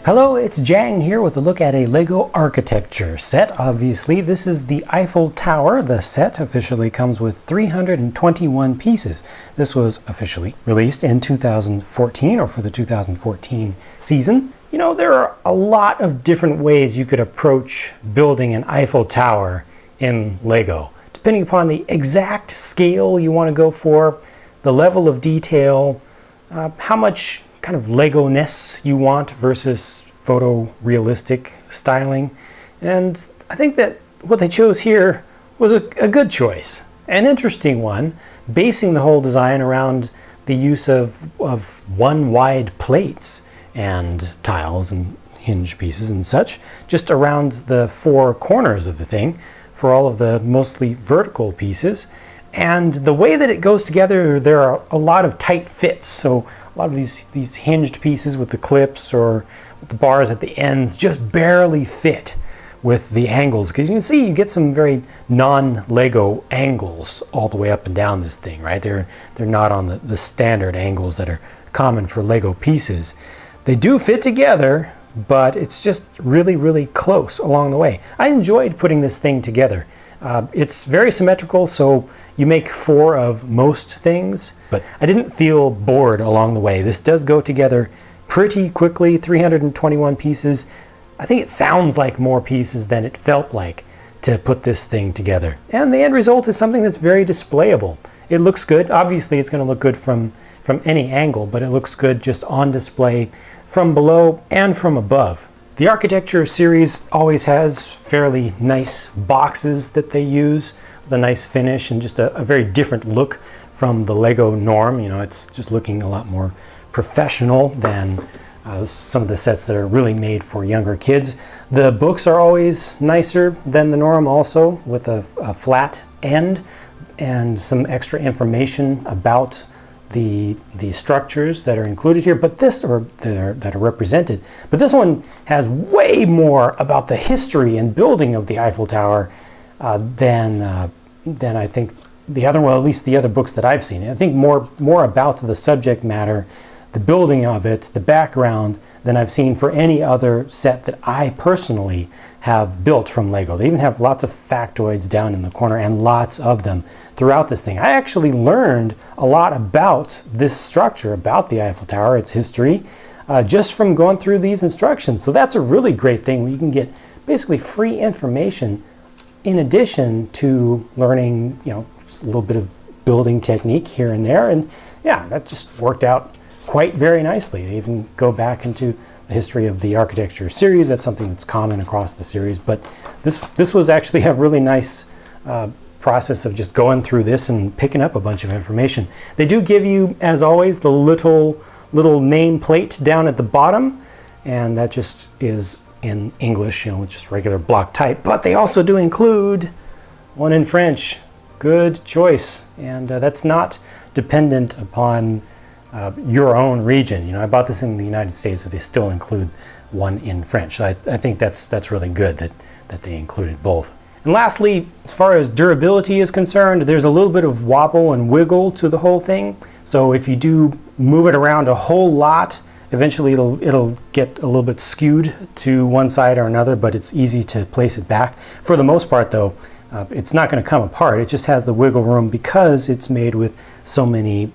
Hello, it's Jang here with a look at a LEGO architecture set. Obviously, this is the Eiffel Tower. The set officially comes with 321 pieces. This was officially released in 2014, or for the 2014 season. You know, there are a lot of different ways you could approach building an Eiffel Tower in LEGO, depending upon the exact scale you want to go for, the level of detail, how much kind of Lego-ness you want versus photorealistic styling. And I think that what they chose here was a good choice, an interesting one, basing the whole design around the use of one wide plates and tiles and hinge pieces and such, just around the four corners of the thing for all of the mostly vertical pieces. And the way that it goes together, there are a lot of tight fits. So a lot of these hinged pieces with the clips or with the bars at the ends just barely fit with the angles. Because you can see you get some very non-Lego angles all the way up and down this thing, right? They're not on the standard angles that are common for Lego pieces. They do fit together, but it's just really, really close along the way. I enjoyed putting this thing together. It's very symmetrical, so you make four of most things, but I didn't feel bored along the way. This does go together pretty quickly, 321 pieces. I think it sounds like more pieces than it felt like to put this thing together. And the end result is something that's very displayable. It looks good. Obviously, it's going to look good from any angle, but it looks good just on display from below and from above. The architecture series always has fairly nice boxes that they use with a nice finish and just a very different look from the Lego norm. You know, it's just looking a lot more professional than some of the sets that are really made for younger kids. The books are always nicer than the norm also, with a flat end and some extra information about the structures that are included here, but that are represented. But this one has way more about the history and building of the Eiffel Tower than I think the other, well, at least the other books that I've seen. I think more about the subject matter, the building of it, the background, than I've seen for any other set that I personally have built from Lego. They even have lots of factoids down in the corner, and lots of them throughout this thing. I actually learned a lot about this structure, about the Eiffel Tower, its history, just from going through these instructions. So that's a really great thing, where you can get basically free information in addition to learning, you know, a little bit of building technique here and there. And yeah, that just worked out quite very nicely. They even go back into the history of the architecture series. That's something that's common across the series, but this was actually a really nice process of just going through this and picking up a bunch of information. They do give you, as always, the little name plate down at the bottom, and that just is in English, you know, just regular block type, but they also do include one in French. Good choice. And that's not dependent upon your own region. You know, I bought this in the United States, so they still include one in French. So I think that's really good that they included both. And lastly, as far as durability is concerned, there's a little bit of wobble and wiggle to the whole thing. So if you do move it around a whole lot, eventually it'll get a little bit skewed to one side or another, but it's easy to place it back. For the most part, though, it's not going to come apart. It just has the wiggle room because it's made with so many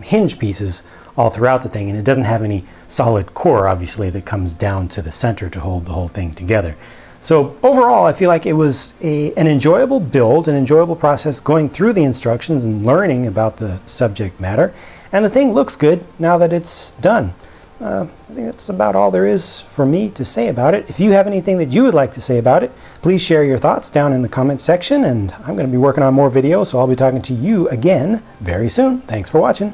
hinge pieces all throughout the thing, and it doesn't have any solid core, obviously, that comes down to the center to hold the whole thing together. So overall, I feel like it was an enjoyable build, an enjoyable process going through the instructions and learning about the subject matter, and the thing looks good now that it's done. I think that's about all there is for me to say about it. If you have anything that you would like to say about it, please share your thoughts down in the comments section, and I'm going to be working on more videos, so I'll be talking to you again very soon. Thanks for watching.